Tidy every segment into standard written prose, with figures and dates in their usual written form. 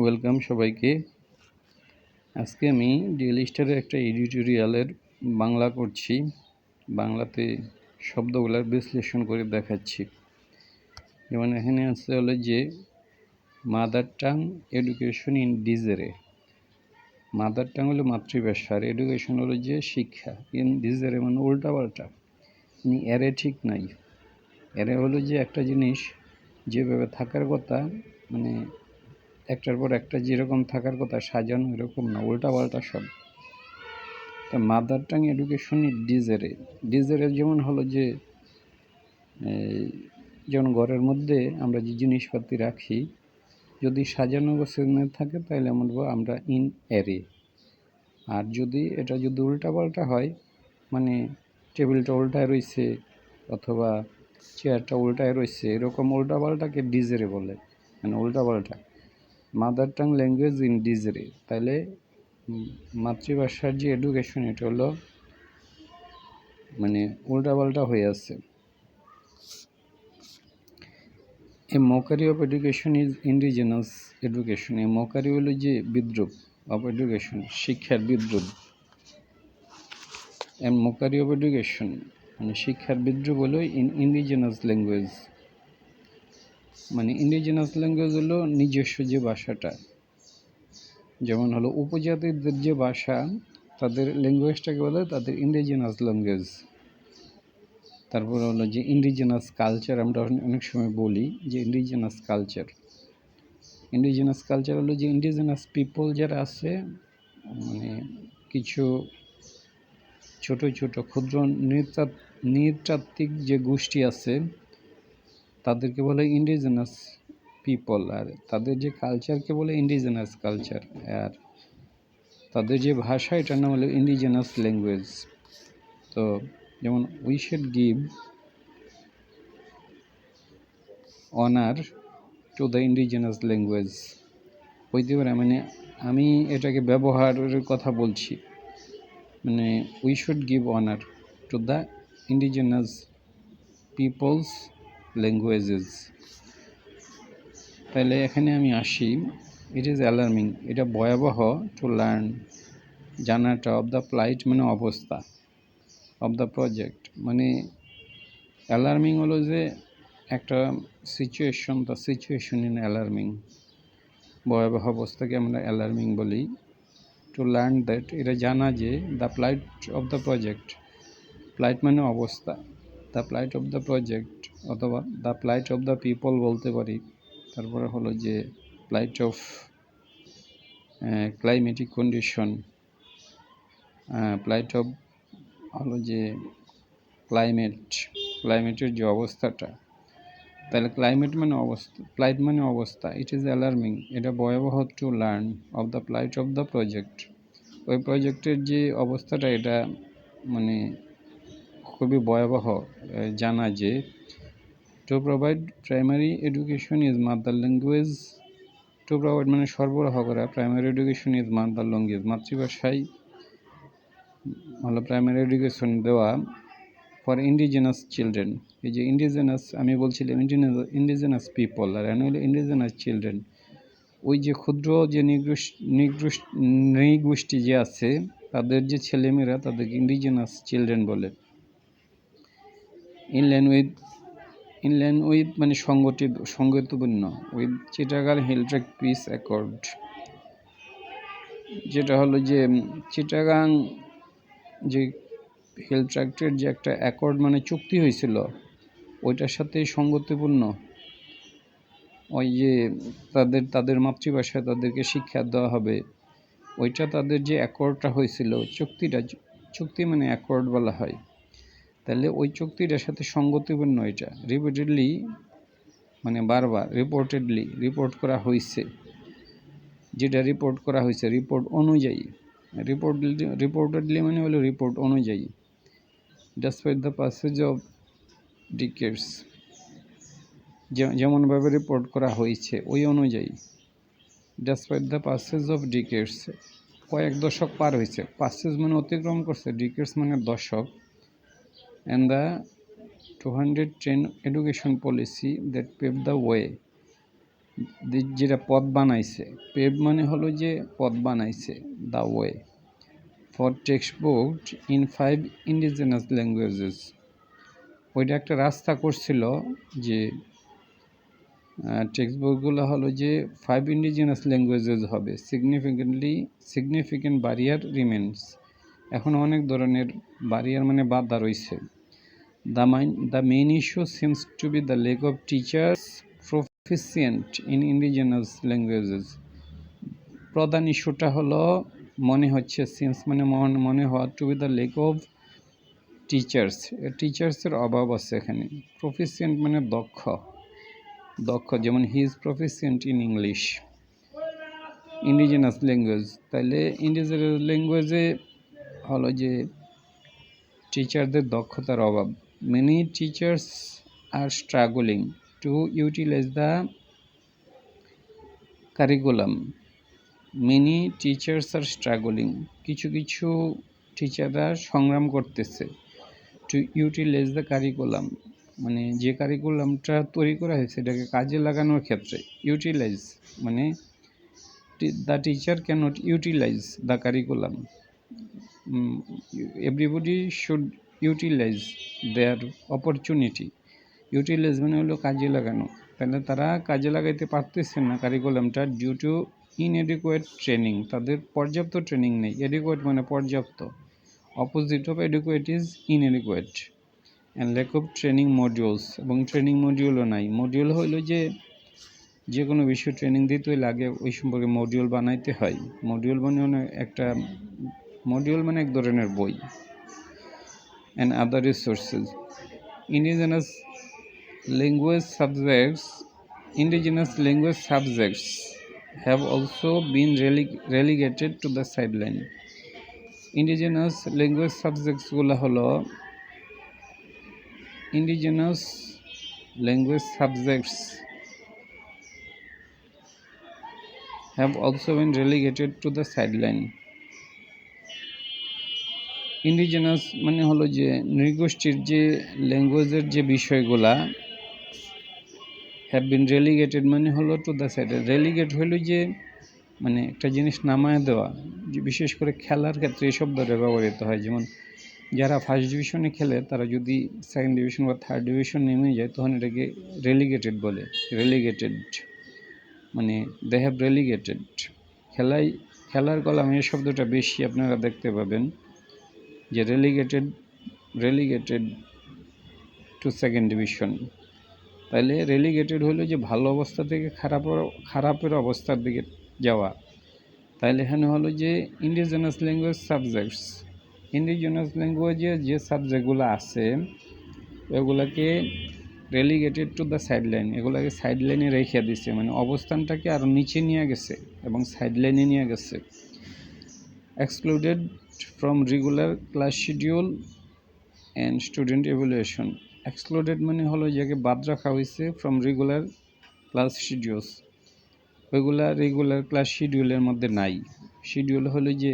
Welcome সবাইকে। আজকে আমি ডেইলি স্টারের একটা এডিটোরিয়ালের বাংলা করছি। বাংলাতে শব্দগুলোর বিশ্লেষণ করে দেখাচ্ছি। যেমন এখানে আছে হলো যে mother tongue education in disarray. Mother tongue হলো মাতৃভাষা, আর এডুকেশন হলো যে শিক্ষা। ইন ডিজেরে মানে উল্টাপাল্টা, মানে এরে ঠিক নাই। এরে হলো যে একটা জিনিস যেভাবে থাকার কথা, মানে একটার পর একটা যেরকম থাকার কথা সাজানো এরকম না, উল্টাপাল্টা সব। তা মাদার টাং এডুকেশন ডিজেরে যেমন হলো যে যেমন ঘরের মধ্যে আমরা যে জিনিসপাতি রাখি, যদি সাজানো গোছানো থাকে তাহলে আমরা ইন অ্যারে। আর যদি এটা উল্টাপাল্টা হয়, মানে টেবিলটা উল্টায় রয়েছে অথবা চেয়ারটা উল্টায় রয়েছে, এরকম উল্টাপাল্টাকে ডিজেরে বলে, মানে উল্টাপাল্টা। মাদার টাং ল্যাঙ্গুয়েজ ইন ডিজেরে, তাহলে মাতৃভাষার যে এডুকেশন এটা হলো মানে উল্টাপাল্টা হয়ে আছে। A mockery of education is indigenous education. A mockery হলো যে বিদ্রুপ অফ এডুকেশন, শিক্ষার বিদ্রুপ। এ মকারি অফ এডুকেশন মানে শিক্ষার বিদ্রুপ হলো ইন্ডিজিনাস ল্যাঙ্গুয়েজ। মানে ইন্ডিজিনাস ল্যাঙ্গুয়েজ হলো নিজস্ব যে ভাষাটা, যেমন হলো উপজাতিদের যে ভাষা, তাদের ল্যাঙ্গুয়েজটাকে বলে তাদের ইন্ডিজিনাস ল্যাঙ্গুয়েজ। তারপর হলো যে ইন্ডিজিনাস কালচার, আমরা অনেক সময় বলি যে ইন্ডিজিনাস কালচার। ইন্ডিজিনাস কালচার হলো যে ইন্ডিজিনাস পিপল যারা আছে, মানে কিছু ছোট ছোট ক্ষুদ্র নৃতাত্ত্বিক যে গোষ্ঠী আছে তাদেরকে বলে ইন্ডিজিনাস পিপল, আর তাদের যে কালচারকে বলে ইন্ডিজিনাস কালচার, আর তাদের যে ভাষা এটার নাম হলো ইন্ডিজিনাস ল্যাঙ্গুয়েজ। তো যেমন we should give honour to the indigenous language হইতে পারে, মানে আমি এটাকে ব্যবহারের কথা বলছি, মানে we should give honour to the indigenous peoples languages. তাহলে এখানে আমি আসি, ইট ইজ অ্যালার্মিং, এটা ভয়াবহ, টু লার্ন জানাটা, অফ দ্য প্লাইট মানে অবস্থা, অফ দ্য প্রজেক্ট মানে অ্যালার্মিং হলো যে একটা situation, the situation in alarming, ভয়াবহ অবস্থাকে আমরা অ্যালার্মিং বলি। টু লার্ন দ্যাট, এটা জানা যে the plight of the project, plight মানে অবস্থা, the plight of the project অথবা the plight of the people বলতে পারি। তারপরে হলো যে plight of climatic condition, plight of হলো যে ক্লাইমেটের যে অবস্থাটা। তাহলে ক্লাইমেট মানে অবস্থা, প্লাইট মানে অবস্থা। ইট ইজ অ্যালার্মিং, এটা ভয়াবহ, to learn of the plight of the project, ওই প্রজেক্টের যে অবস্থাটা এটা মানে খুবই ভয়াবহ, জানা যে to provide primary education is mother language, to provide মানে সরবরাহ করা, primary education is mother language মাতৃভাষায় হলো প্রাইমারি এডুকেশন দেওয়া ফর ইন্ডিজিনাস চিলড্রেন। এই যে ইন্ডিজিনাস আমি বলছিলাম ইন্ডিজিনাস পিপল, আর এখানে হলো ইন্ডিজিনাস চিলড্রেন, ওই যে ক্ষুদ্র যে নৃগোষ্ঠী যে আছে তাদের যে ছেলেমেয়েরা তাদেরকে ইন্ডিজিনাস চিলড্রেন বলে। ইনলাইন উইথ মানে সংগতিপূর্ণ উইথ চিটাগাং হিলট্রেক পিস অ্যাকর্ড, যেটা হলো যে চিটাগাং যে হিল ট্র্যাক্টের যে একটা অ্যাকর্ড মানে চুক্তি হয়েছিল, ওইটার সাথে সঙ্গতিপূর্ণ, ওই যে তাদের মাতৃভাষায় তাদেরকে শিক্ষা দেওয়া হবে, ওইটা তাদের যে অ্যাকর্ডটা হয়েছিল, চুক্তি মানে অ্যাকর্ড বলা হয়। তাহলে ওই চুক্তিটার সাথে সঙ্গতিপূর্ণ এটা রিপিটেডলি মানে বারবার রিপোর্ট করা হয়েছে, যেটা রিপোর্ট করা হয়েছে রিপোর্ট অনুযায়ী, রিপোর্টেডলি মানে হলো রিপোর্ট অনুযায়ী। Despite the passage of decades, যেমনভাবে রিপোর্ট করা হয়েছে ওই অনুযায়ী। Despite the passage of decades, কয়েক দশক পার হয়েছে, পাসেজ মানে অতিক্রম করছে, ডিকেডস মানে দশক, and the 210 education policy that paved the way, যেটা পথ বানাইছে, পেভ মানে হলো যে পথ বানাইছে, the way for text book in 5 indigenous languages. ওইটা একটা রাস্তা করছিল যে টেক্সট বুকগুলো হলো যে 5 ইন্ডিজিনাস ল্যাঙ্গুয়েজেস হবে। সিগনিফিকেন্ট ব্যারিয়ার রিমেন্স, এখন অনেক ধরনের ব্যারিয়ার মানে বাধা রয়েছে। The main issue seems to be the lack of teachers proficient in indigenous languages. প্রধান ইস্যুটা হলো মনে হচ্ছে, সিমস মানে মনে হওয়া, to be the lack of টিচার্সের অভাব আছে এখানে। প্রফিসিয়েন্ট মানে দক্ষ, যেমন he is proficient in English. Indigenous language, তাইলে ইন্ডিজিনাস ল্যাঙ্গুয়েজে হলো যে টিচারদের দক্ষতার অভাব। Many teachers are struggling to utilise the curriculum. Many teachers are struggling, কিছু কিছু টিচাররা সংগ্রাম করতেছে। টু ইউটিলাইজ দ্য কারিকুলাম মানে যে কারিকুলামটা তৈরি করা হয়েছে এটাকে কাজে লাগানোর ক্ষেত্রে। ইউটিলাইজ মানে the teacher cannot utilise the curriculum. Everybody should utilise their opportunity. Utilise মানে হলো কাজে লাগানো, তাহলে তারা কাজে লাগাইতে পারতেছে না কারিকুলামটা ডিউ টু ইনএডিকুয়েট ট্রেনিং, তাদের পর্যাপ্ত ট্রেনিং নেই। এডিকুয়েট মানে পর্যাপ্ত, opposite of adequate is inadequate. And lack of training modules, এবং ট্রেনিং মডিউলও নাই। মডিউল হইলো যে কোনো বিষয় ট্রেনিং দিতেই লাগে, ওই সম্পর্কে মডিউল বানাইতে হয়। মডিউল মানে এক ধরনের বই। And other resources. Indigenous language subjects have also been relegated to the sideline. Indigenous language সাবজেক্টসগুলো হলো indigenous language subjects have also been relegated to the sideline. Indigenous মানে হলো যে নৃগোষ্ঠীর যে ল্যাঙ্গুয়েজের যে বিষয়গুলা হ্যাভ বিন রেলিগেটেড মানে হলো টু দ্য সাইড। রেলিগেট হলো যে মানে একটা জিনিস নামায় দেওয়া, যে বিশেষ করে খেলার ক্ষেত্রে এই শব্দটা ব্যবহৃত হয়। যেমন যারা ফার্স্ট ডিভিশনে খেলে তারা যদি সেকেন্ড ডিভিশন বা থার্ড ডিভিশন নেমে যায় তখন এটাকে রেলিগেটেড বলে। রেলিগেটেড মানে দে হ্যাভ রেলিগেটেড। খেলার কলামে এই শব্দটা বেশি আপনারা দেখতে পাবেন, যে রেলিগেটেড টু সেকেন্ড ডিভিশন। তাহলে রেলিগেটেড হলো যে ভালো অবস্থা থেকে খারাপের অবস্থার দিকে যাওয়া। তাহলে এখানে হলো যে ইন্ডিজিনাস ল্যাঙ্গুয়েজ সাবজেক্টস, ইন্ডিজিনাস ল্যাঙ্গুয়েজে যে সাবজেক্টগুলো আছে ওগুলোকে রেলিগেটেড টু দ্য সাইডলাইন, এগুলোকে সাইডলাইনে রেখে দিছে, মানে অবস্থানটাকে আরও নিচে নিয়ে গেছে এবং সাইডলাইনে নিয়ে গেছে। Excluded from regular class schedule and student evaluation. Excluded মানে হলো যাকে বাদ রাখা হয়েছে ফ্রম রেগুলার ক্লাস শিডিউলস, ওইগুলা রেগুলার ক্লাস শিডিউলের মধ্যে নাই। শিডিউল হলো যে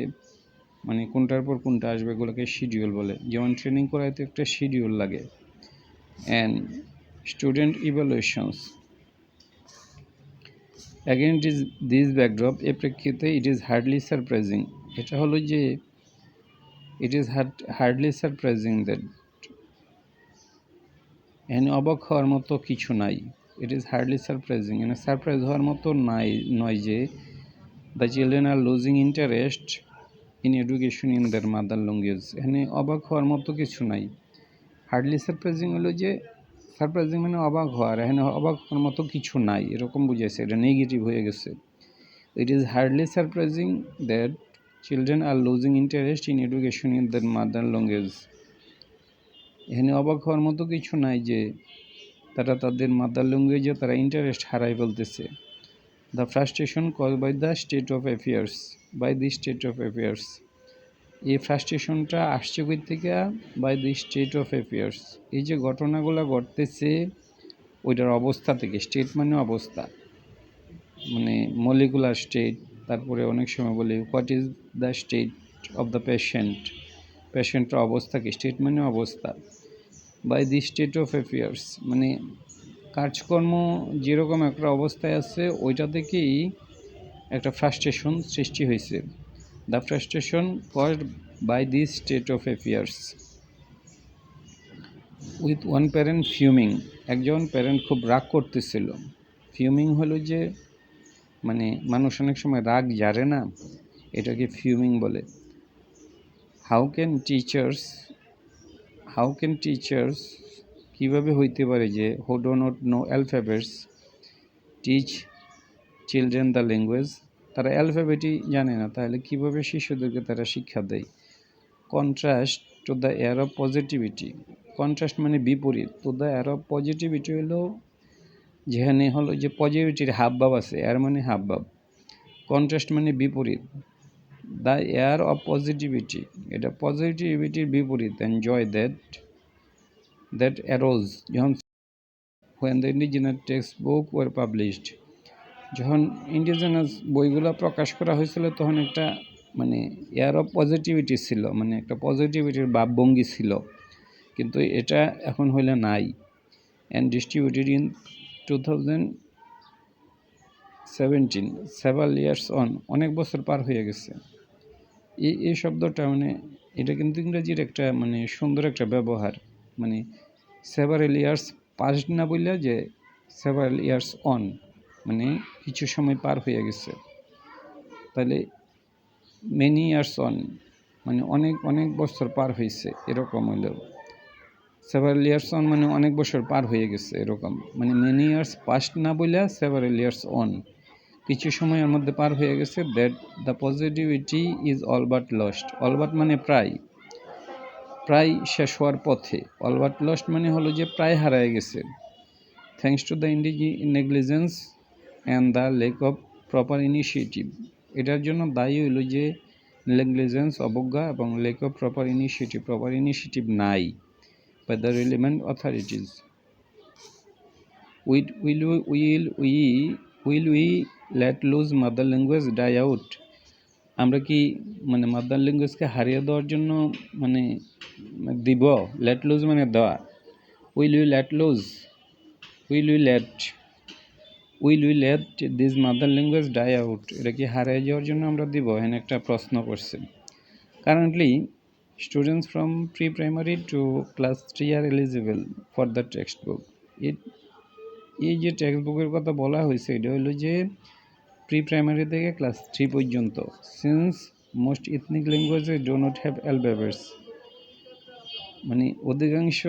মানে কোনটার পর কোনটা আসবে, এগুলোকে শিডিউল বলে। যেমন ট্রেনিং করাইতে একটা শিডিউল লাগে। And student evaluations. Again this backdrop, এ প্রেক্ষিতে ইট ইজ হার্ডলি সারপ্রাইজিং, এটা হলো যে it is hardly surprising that, এখানে অবাক হওয়ার মতো কিছু নাই। ইট ইজ হার্ডলি সারপ্রাইজিং, মানে সারপ্রাইজ হওয়ার মতো নয় যে the children are losing interest in education in their mother language. এখানে অবাক হওয়ার মতো কিছু নাই। হার্ডলি সারপ্রাইজিং হলো যে সারপ্রাইজিং মানে অবাক হওয়ার, এখানে অবাক হওয়ার মতো কিছু নাই এরকম বুঝাইছে, এটা নেগেটিভ হয়ে গেছে। ইট is hardly surprising that children are losing interest in education in their mother language. এখানে অবাক হওয়ার মতো কিছু নাই যে তারা তাদের মাদার ল্যাঙ্গুয়েজে তারা ইন্টারেস্ট হারাই ফেলতেছে। The frustration cause by the state of affairs, এই ফ্রাস্ট্রেশনটা আসছে কই থেকে? By the state of affairs, এই যে ঘটনাগুলো ঘটতেছে ওইটার অবস্থা থেকে। স্টেট মানে অবস্থা, মানে মলিকুলার স্টেট। তারপরে অনেক সময় বলি what is the state of the পেশেন্টের অবস্থা কি? স্টেট মানে অবস্থা। By the state of affairs মানে কাজকর্ম যেরকম একটা অবস্থায় আছে ওইটা থেকেই একটা ফ্রাস্ট্রেশন সৃষ্টি হয়েছে। The frustration caused by this state of affairs with one parent fuming, একজন প্যারেন্ট খুব রাগ করতেছিল। ফিউমিং হলো যে মানে মানুষ অনেক সময় রাগ জারে না, এটাকে ফিউমিং বলে। হাউ ক্যান টিচার্স কীভাবে হইতে পারে যে who do not know alphabets teach children the language, তারা অ্যালফাবেটই জানে না, তাহলে কীভাবে শিশুদেরকে তারা শিক্ষা দেয়। Contrast to the air of positivity, contrast মানে বিপরীত, to the air of positivity হলো যেখানে হলো যে পজিটিভিটির হাবভাব আছে, এয়ার মানে হাবভাব, কন্ট্রাস্ট মানে বিপরীত। দ্য এয়ার অফ পজিটিভিটি, এটা পজিটিভিটির বিপরীত। এনজয় দ্যাট অ্যারোজ যখন when the indigenous textbook were published, যখন ইন্ডিজিনাস বইগুলো প্রকাশ করা হয়েছিল তখন একটা মানে এয়ার অফ পজিটিভিটি ছিল, মানে একটা পজিটিভিটির ভাবভঙ্গি ছিল, কিন্তু এটা এখন হইলে নাই। And distributed in 2017, several years on, অনেক বছর পার হয়ে গেছে। এই শব্দটা মানে এটা কিন্তু ইংরেজির একটা মানে সুন্দর একটা ব্যবহার, মানে সেভারাল ইয়ার্স পাস্ট না বললে যে সেভারাল ইয়ার্স অন, মানে কিছু সময় পার হয়ে গেছে। তাহলে মেনি ইয়ার্স অন মানে অনেক অনেক বছর পার হয়েছে, এরকম হইল। সেভারাল ইয়ার্স অন মানে অনেক বছর পার হয়ে গেছে, এরকম। মানে মেনি ইয়ার্স পাস্ট না বললে সেভারাল ইয়ার্স অন, কিছু সময়ের মধ্যে পার হয়ে গেছে। That the positivity is all but lost, all but মানে প্রায়, প্রায় শেষ হওয়ার পথে। অল বাট লস্ট মানে হলো যে প্রায় হারায় গেছে। Thanks to the negligence and the lack of proper initiative, এটার জন্য দায়ী হইল যে নেগলিজেন্স অবজ্ঞা এবং লেক অফ প্রপার ইনিশিয়েটিভ নাই by the relevant authorities. Will we let lose mother language die out, আমরা কি মানে মাদার ল্যাঙ্গুয়েজকে হারিয়ে দেওয়ার জন্য মানে দিব? লেট লুজ মানে দেওয়া। Will we let this mother language die out, এটা কি হারিয়ে যাওয়ার জন্য আমরা দিব? এখানে একটা প্রশ্ন করছে। Currently students from pre primary to class 3 are eligible for the textbook. এই যে টেক্সট বুকের কথা বলা হয়েছে এটা হলো যে প্রি প্রাইমারি থেকে ক্লাস 3 পর্যন্ত। Since most ethnic languages do not have alphabets, মানে অধিকাংশ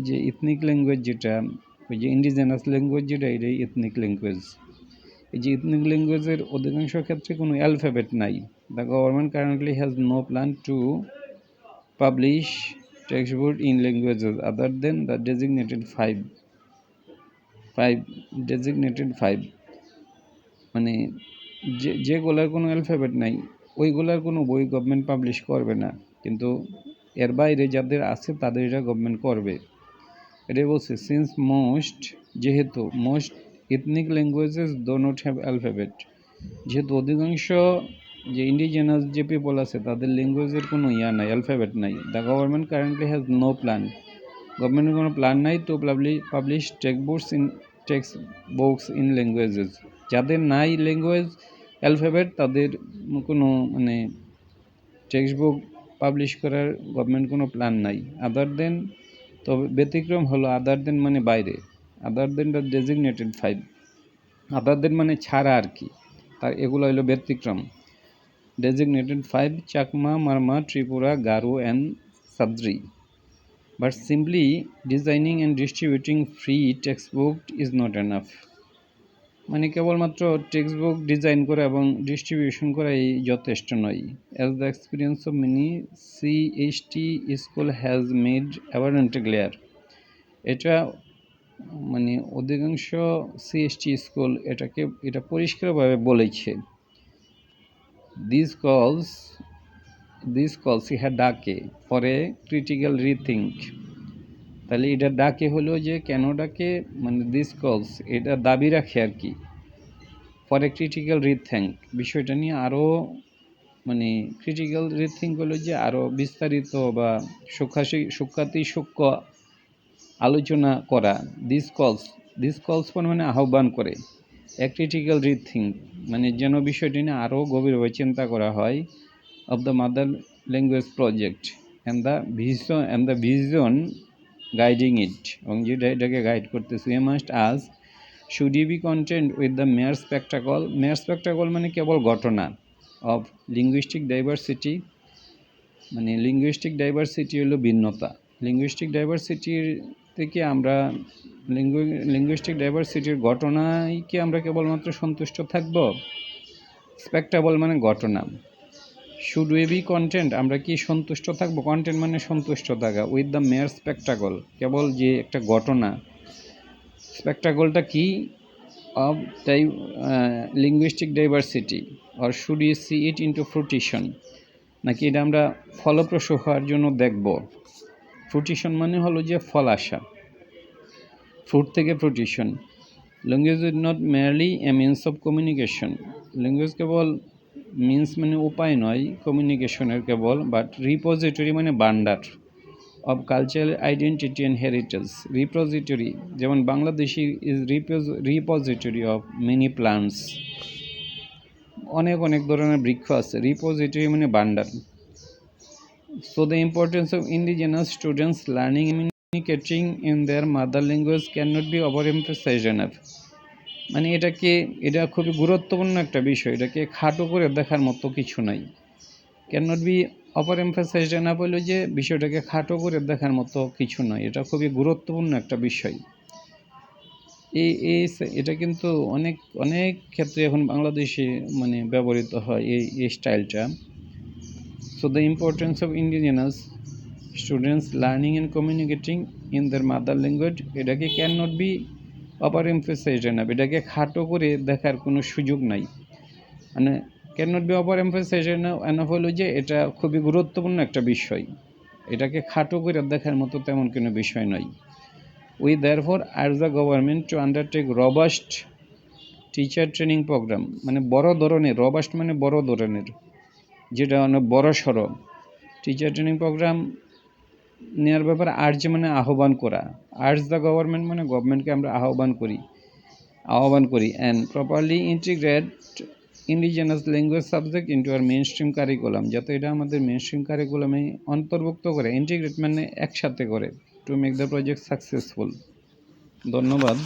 যে ইথনিক ল্যাঙ্গুয়েজ যেটা ওই যে ইন্ডিজেনাস ল্যাঙ্গুয়েজ যেটা এটাই ইথনিক ল্যাঙ্গুয়েজ। এই যে ইথনিক ল্যাঙ্গুয়েজের অধিকাংশ ক্ষেত্রে কোনো অ্যালফাবেট নাই। The government currently has no plan to publish textbook in languages other than the designated five, মানে যেগুলার কোনো অ্যালফাবেট নাই ওইগুলার কোনো বই গভর্নমেন্ট পাবলিশ করবে না, কিন্তু এর বাইরে যাদের আছে তাদের এটা গভর্নমেন্ট করবে। এটাই বলছে সিন্স যেহেতু most ethnic languages do not have alphabet, যেহেতু অধিকাংশ যে ইন্ডিজিনাস যে পিপল আছে তাদের ল্যাঙ্গুয়েজের কোনো নাই, অ্যালফাবেট নাই। The government currently has no plan, গভর্নমেন্টের কোনো প্ল্যান নাই to publish textbooks in languages, যাদের নাই ল্যাঙ্গুয়েজ অ্যালফাবেট তাদের কোনো মানে টেক্সট বুক পাবলিশ করার গভর্নমেন্ট কোনো প্ল্যান নাই। আদার দেন, তবে ব্যতিক্রম হলো আদার দেন মানে বাইরে, other than the designated five, other than মানে ছাড়া আর কি, তার এগুলো হলো ব্যতিক্রম। Designated five Chakma, Marma, Tripura, Garo and Sadri. But simply designing and distributing free textbook is not enough, মানে কেবলমাত্র টেক্সট বুক ডিজাইন করা এবং ডিস্ট্রিবিউশন করাই যথেষ্ট নয়। As the experience of many CHT school has made abundantly clear, এটা মানে অধিকাংশ CHT স্কুল এটা পরিষ্কারভাবে বলেছে। These calls ইহা ডাকে for a critical rethink, তাহলে এটা ডাকে হলো যে কেন ডাকে, মানে দিস কলস এটা দাবি রাখে আর কি, ফর এ ক্রিটিক্যাল রিথিঙ্ক, বিষয়টা নিয়ে আরও মানে ক্রিটিক্যাল রিথিঙ্ক হলো যে আরও বিস্তারিত বা সূক্ষ্ম আলোচনা করা। দিস কলস ফর মানে আহ্বান করে। এ ক্রিটিক্যাল রিথিং মানে যেন বিষয়টি নিয়ে আরও গভীরভাবে চিন্তা করা হয়। Of the mother language project and the vision guiding it, এবং যেটা এটাকে গাইড করতেছে। We must as should you be content with the mere spectacle. Mere spectacle মানে কেবল ঘটনা। অফ লিঙ্গুইস্টিক ডাইভার্সিটি মানে লিঙ্গুইস্টিক ডাইভার্সিটি হলো ভিন্নতা। লিঙ্গুইস্টিক ডাইভার্সিটির থেকে আমরা লিঙ্গুইস্টিক ডাইভার্সিটির ঘটনায় কি আমরা কেবলমাত্র সন্তুষ্ট থাকব? স্পেকটাবল মানে ঘটনা। শুড উই বি কন্টেন্ট আমরা কি সন্তুষ্ট থাকব? কন্টেন্ট মানে সন্তুষ্ট থাকা। উইথ দ্য মেয়ার স্পেকটাকল কেবল যে একটা ঘটনা। স্পেকটাকলটা কি? Of linguistic diversity. Or should you see it into fruition, নাকি এটা আমরা ফলপ্রসূ হওয়ার জন্য দেখব? ফ্রুটিশন মানে হলো যে ফল আসা, ফ্রুট থেকে fruition. Language is not merely a means of communication. Language কেবল মিনস মানে উপায় নয় কমিউনিকেশনের কেবল, বাট রিপোজিটরি মানে ভান্ডার of cultural identity and heritage. Repository যেমন Bangladeshi is repository of many plants, অনেক অনেক ধরনের বৃক্ষ আছে। রিপোজিটরি মানে ভান্ডার। So the importance of indigenous students learning and communicating in their mother language cannot be overemphasized enough. মানে এটা খুবই গুরুত্বপূর্ণ একটা বিষয়, এটাকে খাটো করে দেখার মতো কিছু নাই। cannot be overemphasized enough হলো যে বিষয়টাকে খাটো করে দেখার মতো কিছু নয়, এটা খুবই গুরুত্বপূর্ণ একটা বিষয়। এটা কিন্তু অনেক অনেক ক্ষেত্রে এখন বাংলাদেশে মানে ব্যবহৃত হয় এই স্টাইলটা। So the importance of indigenous students learning and communicating in their mother language, এটাকে cannot be overemphasized enough, এটাকে খাটো করে দেখার কোনো সুযোগ নাই। মানে cannot be overemphasized enough হলো যে এটা খুবই গুরুত্বপূর্ণ একটা বিষয়, এটাকে খাটো করে দেখার মতো তেমন কোনো বিষয় নয়। We therefore urge the government to undertake robust teacher training program, মানে বড় ধরনের, robust মানে বড় ধরনের, যেটা অনেক বড় সড়ো টিচার ট্রেনিং প্রোগ্রাম নেওয়ার ব্যাপারে আর্জ মানে আহ্বান করা। আর্জ দ্য গভর্নমেন্ট মানে গভর্নমেন্টকে আমরা আহ্বান করি and properly integrate indigenous language subject into our mainstream curriculum, যাতে এটা আমাদের মেইন স্ট্রিম কারিকুলামে অন্তর্ভুক্ত করে, ইন্টিগ্রেট মানে একসাথে করে, to make the project successful. ধন্যবাদ।